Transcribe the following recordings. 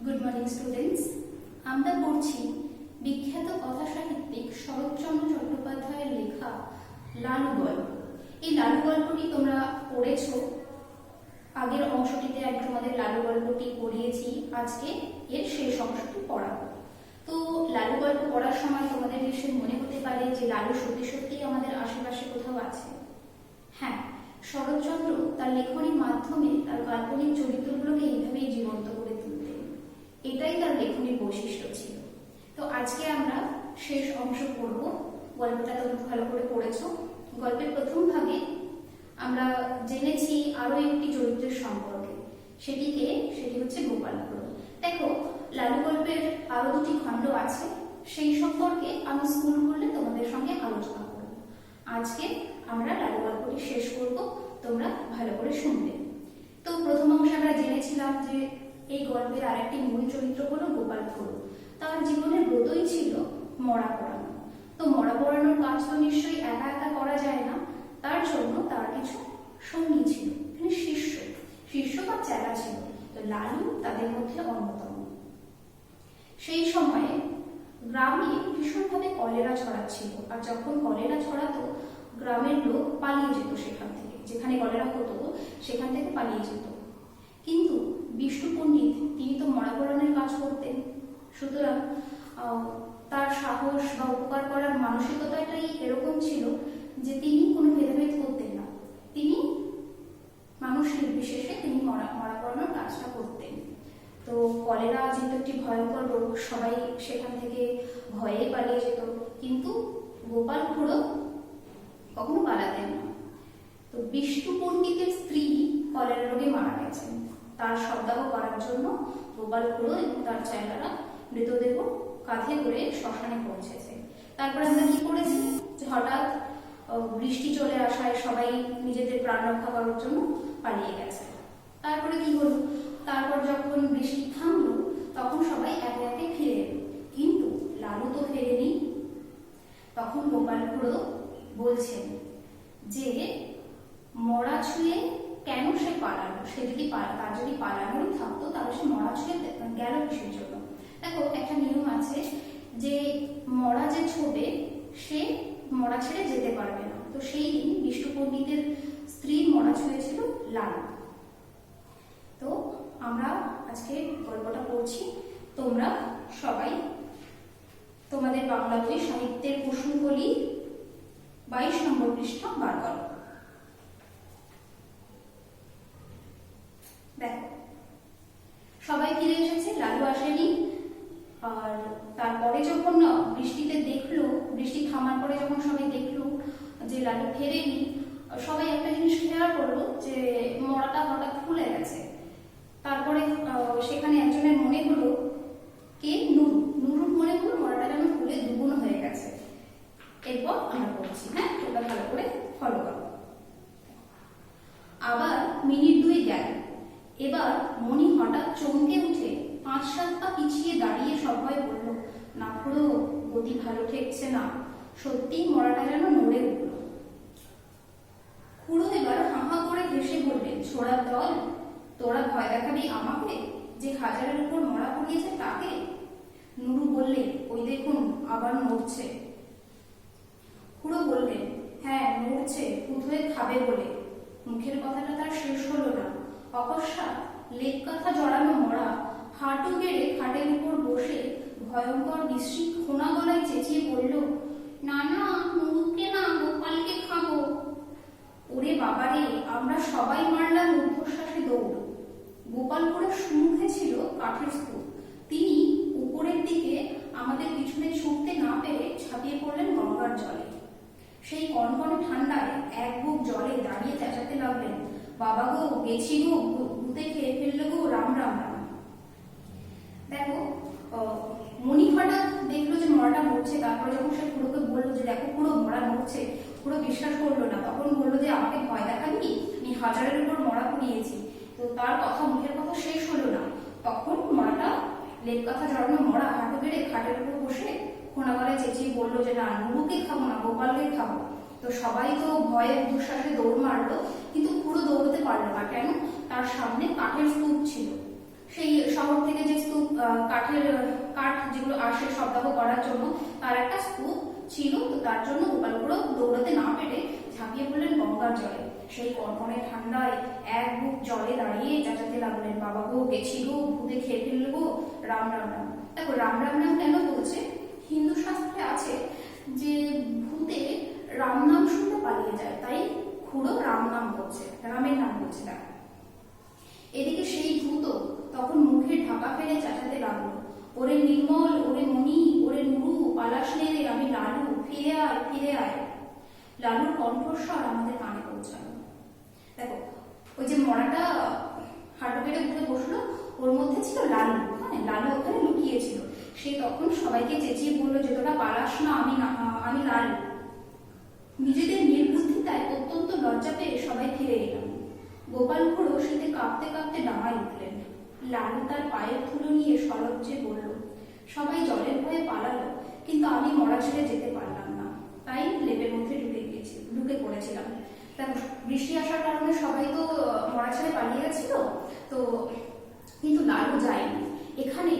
Good morning students. আমরা পড়ছি বিখ্যাত কথা সাহিত্যিক শরৎচন্দ্র চট্টোপাধ্যায়ের লেখা লালু গল্প। এই লালু গল্পটি তোমরা পড়েছো, আগের অংশটিতে আমি তোমাদের লালু গল্পটি পড়িয়েছি, আজকে এর শেষ অংশটি পড়াবো। তো লালু গল্প পড়ার সময় তোমাদের নিশ্চয়ই মনে হতে পারে যে লালু সত্যি সত্যি আমাদের আশেপাশে কোথাও আছে। হ্যাঁ, শরৎচন্দ্র তার লেখনীর মাধ্যমে তার কাল্পনিক চরিত্রগুলোকে এইভাবেই জীবন্ত করে তুলতেন, এটাই তার লেখনীর বৈশিষ্ট্য ছিল। তো আজকে আমরা শেষ অংশ পড়ব। গল্পটা তোমরা ভালো করে পড়েছো। গল্পের প্রথম ভাগে আমরা জেনেছি আরো একটি চরিত্রের সম্পর্কে, সেটি হচ্ছে গোপাল খুড়ো। দেখো, লালু গল্পের আরো দুটি খণ্ড আছে, সেই সম্পর্কে আমি স্কুল করলে তোমাদের সঙ্গে আলোচনা করব। আজকে আমরা লালু গল্পটি শেষ করব, তোমরা ভালো করে শুনবে। তো প্রথম অংশে আমরা জেনেছিলাম যে এই গল্পের আরেকটি মূল চরিত্র হলো গোপাল খুড়ো। তার জীবনের ব্রতই ছিল মরা পড়ানো। তো মরা পড়ানোর কাজ তো নিশ্চয়ই একা একা করা যায় না, তার জন্য তার কিছু সঙ্গী ছিল, মানে শিষ্য বা চেলা ছিল। তো লালু তাদের মধ্যে অন্যতম। সেই সময়ে গ্রামে ভীষণভাবে কলেরা ছড়াচ্ছিল, আর যখন কলেরা ছড়াতো গ্রামের লোক পালিয়ে যেত সেখান থেকে, যেখানে কলেরা হতো সেখান থেকে পালিয়ে যেত। কিন্তু বিষ্ণু পণ্ডিত তিনি তো মরা পড়ানোর কাজ করতেন, সুতরাং তার সাহস বা উপকার করার মানসিকতাটাই এরকম ছিল যে তিনি কোনো ভেদাভেদ করতেন না, তিনি মানুষ নির্বিশেষে তিনি মরা পড়ানোর কাজটা করতেন। তো কলেরা যেহেতু একটি ভয়ঙ্কর রোগ, সবাই সেখান থেকে ভয়ে পালিয়ে যেত, কিন্তু গোপাল খুড়ো কখনো পালাতেন না। তো বিষ্ণু পণ্ডিতের স্ত্রী কলেরা রোগে মারা গেছেন, তার শবদাহ করার জন্য গোপাল খুড়ো এবং তার চেলারা মৃতদেহ কাঁধে করে শ্মশানে পৌঁছেছে। তারপরে আমরা কি করেছি, হঠাৎ বৃষ্টি চলে আসায় সবাই নিজেদের প্রাণ রক্ষা করার জন্য পালিয়ে গেছে। তারপরে কি হলো, তারপর যখন বৃষ্টি থামলো তখন সবাই একে একে ফিরে এলো, কিন্তু লালু তো ফেরেনি। তখন গোপাল খুড়ো বলছেন যে মরা ছুঁয়ে কেন সে পালালো, সে যদি তার যদি পালানোই থাকতো তাহলে সে মরা ছুঁয়ে গেল কিসের জন্য। দেখো, একটা নিয়ম আছে যে মরা যে ছোবে সে মরা ছেড়ে যেতে পারবে না। তো সেই দিন বিষ্ণু পণ্ডিতের স্ত্রী মরা ছুঁয়েছিল লালু। তো আমরা আজকে গল্পটা পড়ছি, তোমরা সবাই তোমাদের বাংলা বই সাহিত্যের কুসুমকলি 22 নম্বর পৃষ্ঠা বার করো। দেখো, সবাই ফিরে এসেছে, লালু আসেনি। আর তারপরে যখন বৃষ্টিতে দেখলো, বৃষ্টি থামার পরে যখন সবাই দেখলো যে লালু ফেরেনি, সবাই একটা জিনিস খেয়াল করলো যে মরাটা হঠাৎ ফুলে গেছে। তারপরে সেখানে একজনের মনে হলো, কে, নুরুর মনে হলো মরাটা যেন ফুলে দুগুণ হয়ে গেছে। এরপর আমরা বলছি, হ্যাঁ, তোমরা ভালো করে ফলো করো। আবার মিনিট 2 গেল। এবার মণি হঠাৎ চমকে উঠে 5-7 পা পিছিয়ে দাঁড়িয়ে সবাই বলল, না খুড়ো, গতি ভালো ঠেকছে না, সত্যি মরাটা যেন নড়ে উঠল। খুড়ো এবার হাঁ করে হেসে বললেন, ছোড়ার দল, তোরা ভয় দেখাবি আমাকে, যে হাজারের উপর মরা পড়িয়েছে তাকে? নুরু বললে, ওই দেখুন আবার নড়ছে। খুড়ো বললেন, হ্যাঁ নড়ছে, ভূত হয়ে খাবে বলে। মুখের কথাটা তার শেষ হলো না, অকস্মাৎ লেক কাঁথা জড়ানো মরা হাঁটু গেড়ে খাটের উপর বসে ভয়ঙ্কর বিশ্রী খোনা গলায় চেঁচিয়ে বলল, না না, নুরুকে না, গোপালকে খাবো। ওরে বাবারে, আমরা সবাই মারলাম ঊর্ধ্বশ্বাসে দৌড়। গোপাল খুড়োর সম্মুখে ছিল কাঠের স্তূপ। তিনি উপরের দিকে আমাদের পিছনে ছুটতে না পেরে ঝাঁপিয়ে পড়লেন গঙ্গার জলে। সেই কনকনে ঠান্ডায় এক বুক জলে দাঁড়িয়ে চেঁচাতে লাগলেন, বাবা গো, গেছি গো, ভূতে খেয়ে ফেললো গো, রাম রাম রাম। দেখো, মণি হঠাৎ দেখলো যে মরাটা মরছে। তারপরে যখন সে খুড়োকে বললো যে দেখো খুড়ো, মরা মরছে, খুড়ো বিশ্বাস করলো না। তখন বললো যে আমাকে ভয় দেখাবি, আমি হাজারের উপর মরা পুড়িয়েছি। তো তার কথা, মুখের কথা শেষ হলো না, তখন মরাটা, লেপ কাঁথা জড়ানো মরা, হাঁটু গেড়ে খাটের উপর বসে খোনা গলায় চেঁচিয়ে বললো যে না, নুরুকে খাবো না, গোপালকে খাবো। তো সবাই তো ভয়ে ঊর্ধ্বশ্বাসে দৌড় মারলো, কিন্তু খুড়ো দৌড়তে পারলো না। কেন? তার সামনে কাঠের স্তূপ ছিল। সেই শহর থেকে যে স্তূপ কাঠ যেগুলো আসে শবদাহ করার জন্য তার একটা স্তূপ ছিল। তো তার জন্য গোপাল খুড়ো দৌড়াতে না পেরে ঝাঁপিয়ে পড়লেন গঙ্গার জলে। সেই কনকনে ঠান্ডায় এক বুক জলে দাঁড়িয়ে চেঁচাতে লাগলেন, বাবা গো গেছি গো, ভূতে খেয়ে ফেলবো, রাম রাম রাম। দেখো রাম রাম রাম কেন বলছে? হিন্দু শাস্ত্রে আছে যে ভূতে রাম নাম শুনতে পালিয়ে যায়, তাই খুড়ো রাম নাম করছে, রামের নাম বলছে। দেখো এদিকে সেই ভূত তখন মুখে ঢাকা ফেলে চেঁচাতে লাগলো, ওরে নির্মল, ওরে মণি, ওরে নুরু, পালাস নে রে, আমি লালু, ফিরে আয় ফিরে আয়। লালুর কণ্ঠস্বর আমাদের কানে পৌঁছালো। দেখো ওই যে মরাটা হাঁটু পেটে উঠে বসলো, ওর মধ্যে ছিল লালু। হ্যাঁ, লালু ওখানে লুকিয়েছিল। সে তখন সবাইকে চেঁচিয়ে বললো যে তোরা পালাস না, আমি লালু। নিজেদের নির্বুদ্ধিতায় অত্যন্ত লজ্জা পেয়ে সবাই ফিরে এলাম। গোপাল খুড়ো শীতে কাঁপতে কাঁপতে ডাঙায় উঠলেন। লালু তার পায়ের ধুলো নিয়ে সলজ্জে বলল, সবাই জলের ভয়ে পালালো, কিন্তু আমি মরা ছেড়ে যেতে পারলাম না, তাই লেপের মধ্যে ঢুকে পড়েছিলাম। দেখো বৃষ্টি আসার কারণে সবাই তো মরা ছেড়ে পালিয়ে গেছিল, তো কিন্তু লালু যায়নি। এখানে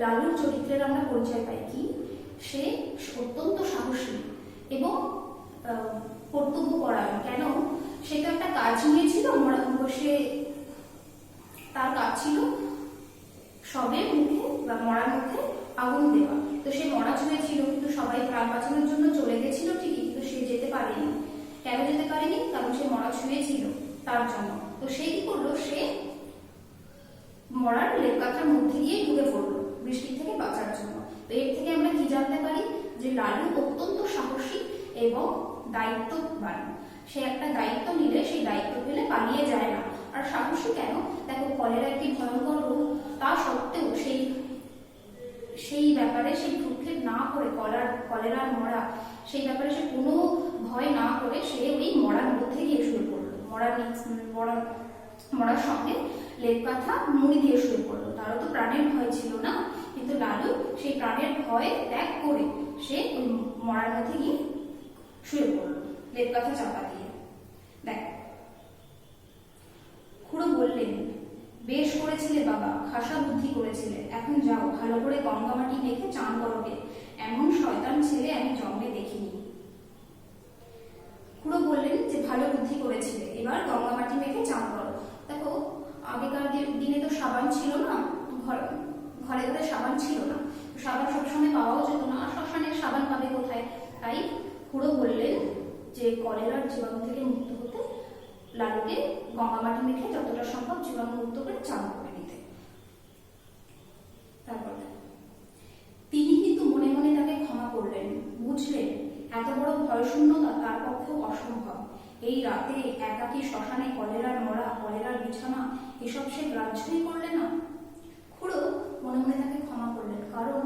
লালুর চরিত্রের আমরা পরিচয় পাই কি, সে অত্যন্ত সাহসী এবং কর্তব্যপরায়ণ। কেন? সে তো একটা কাজ নিয়েছিল, সে তার কাজ ছিল সবের মুখে বা মরার মুখে আগুন দেওয়া। তো সে মরা ছুঁয়েছিল, কিন্তু সবাই প্রাণ বাঁচানোর জন্য চলে গেছিল ঠিকই, কিন্তু সে যেতে পারেনি। কেন যেতে পারেনি? কারণ সে মরা ছুঁয়েছিল তার জন্য। তো সে কি করলো? সে মরার লেপকাথার মধ্যে গিয়ে ঢুকে পড়লো বৃষ্টি থেকে বাঁচার জন্য। তো এর থেকে আমরা কি জানতে পারি? যে লালু অত্যন্ত সাহসী এবং দায়িত্ববান। সে একটা দায়িত্ব নিলে সেই দায়িত্ব পেলে পালিয়ে যায় না। আর সাহসী কেন? দেখো কলেরা একটি ভয়ঙ্কর রোগ, তা সত্ত্বেও সেই ব্যাপারে সে ভ্রুক্ষেপ না করে, কলেরার মরা, সেই ব্যাপারে সে কোনো ভয় না করে সে ওই মরার মধ্যে গিয়ে শুয়ে পড়লো। মরার সঙ্গে লেপ কাঁথা মুড়ি দিয়ে শুয়ে পড়লো। তারও তো প্রাণের ভয় ছিল না, কিন্তু লালু সেই প্রাণের ভয় ত্যাগ করে সে ওই মরার মধ্যে গিয়ে শুয়ে পড়লো লেপ কাঁথা চাপা দিয়ে। দেখ খুড়ো বললেন, বেশ করেছিলে বাবা, খাসা বুদ্ধি করেছিলে। এখন যাও, ভালো করে গঙ্গামাটি মেখে চান করবে। এমন শয়তান ছেলে আমি জন্মে দেখিনি। খুড়ো বললেন যে ভালো বুদ্ধি করেছিলে, এবার গঙ্গামাটি মেখে চান করো। দেখো আগেকার দিনে তো সাবান ছিল না, ঘরে ঘরে সাবান ছিল না, সাবান সবসময় পাওয়াও যেত না, আর শ্মশানে সাবান পাবে কোথায়? তাই খুড়ো বললেন যে কলেরার জীবাণু থেকে মুক্ত হতে লালুকে গঙ্গামাটি মেখে যতটা সম্ভব জীবাণু মুক্ত করে চান করে নিতে। তারপর তিনি কিন্তু মনে মনে তাকে ক্ষমা করলেন, বুঝলেন এত বড় ভয়শূন্যতা তার পক্ষেও অসম্ভব। এই রাতে একাকী শ্মশানে কলেরার মরা, কলেরার বিছানা, এসব সে গ্রাহ্যই করলে না। খুড়ো মনে মনে তাকে ক্ষমা করলেন, কারণ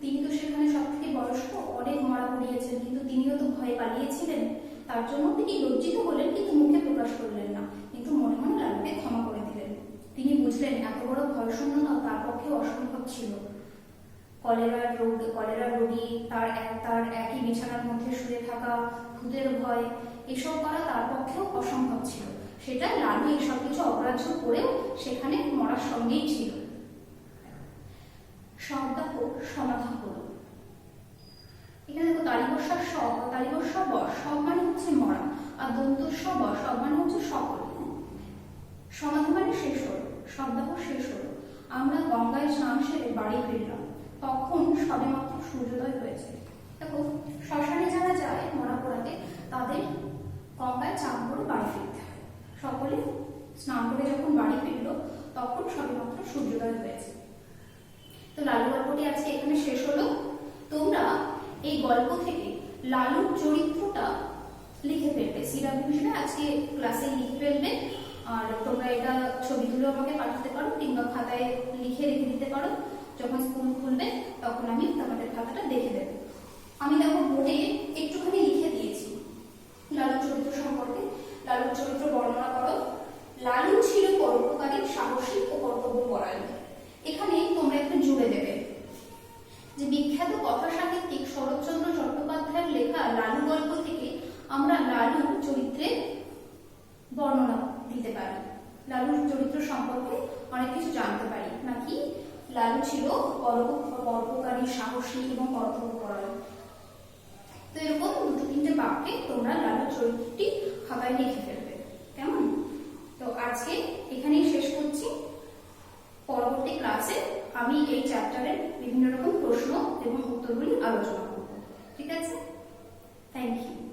তিনি তো সেখানে সব থেকে বয়স্ক, অনেক মরা পড়িয়েছেন, কিন্তু তিনিও তো ভয়ে পালিয়েছিলেন। তার জন্য তিনি লজ্জিত হলেন, কিন্তু মুখে প্রকাশ করলেন না, কিন্তু মনে মনে লালুকে ক্ষমা করে দিলেন। তিনি বুঝলেন এত বড় ভয়শূন্যতা তার পক্ষে অসম্ভব ছিল। কলেরার রোগী, তার একই বিছানার মধ্যে শুয়ে থাকা, ভূতের ভয়, এসব করা তার পক্ষেও অসম্ভব ছিল। সেটা লালু এসব কিছু অগ্রাহ্য করেও সেখানে মরার সঙ্গেই ছিল। শবদাহ সমাধা হলো। এখানে দেখো তালিবস্যার সব, তালিবস্যা ব, সব মানে হচ্ছে মরা, আর দন্তস্য ব, সব মানে হচ্ছে সকল। সমাধি মানে শেষ হলো, শবদাহ শেষ হলো। আমরা গঙ্গায় স্নান সেরে বাড়ি ফিরলাম। তখন সবেমাত্র সূর্যোদয় হয়েছে। দেখো শ্মশানে যারা যায় মরা পোড়াতে, তাদের গঙ্গায় চান করে বাড়ি ফিরতে হয়। সকলে স্নান করে যখন বাড়ি ফিরলো তখন সবেমাত্র সূর্যোদয় হয়েছে। তো লালু গল্পটি আজকে এখানে শেষ হলো। তোমরা এই গল্প থেকে লালুর চরিত্রটা লিখে ফেলবে, সিরাপ হিসেবে আজকে ক্লাসে লিখে ফেলবে। আর তোমরা এটা ছবি তুলে আমাকে পাঠাতে পারো, কিংবা খাতায় লিখে রেখে দিতে পারো। যখন স্কুল খুলবে তখন আমি তোমাদের খাতাটা দেখে দেবো। আমি দেখো বোর্ডে একটুখানি লিখে দিয়েছি লালুর চরিত্র সম্পর্কে। লালুর চরিত্র বর্ণনা করো। লালু ছিল পরোপকারী, সাহসী ও কর্তব্যপরায়ণ। এখানে তোমরা একটু জুড়ে দেবে যে বিখ্যাত কথা সাহিত্যিক শরৎচন্দ্র চট্টোপাধ্যায়ের লেখা লালু গল্প থেকে আমরা লালুর চরিত্রের বর্ণনা দিতে পারি, লালুর চরিত্র সম্পর্কে অনেক কিছু জানতে পারি। নাকি লালু ছিল পরোপকারী, সাহসী এবং কর্তব্যপরায়ণ। তো এরকম দুটো তিনটে বাক্যে তোমরা লালুর চরিত্রটি খাতায় লিখে ফেলবে, কেমন? তো আজকে এখানেই শেষ করছি। পরবর্তী ক্লাসে আমি এই চ্যাপ্টারের বিভিন্ন রকম প্রশ্ন এবং উত্তরগুলি আলোচনা করব। ঠিক আছে? Thank you.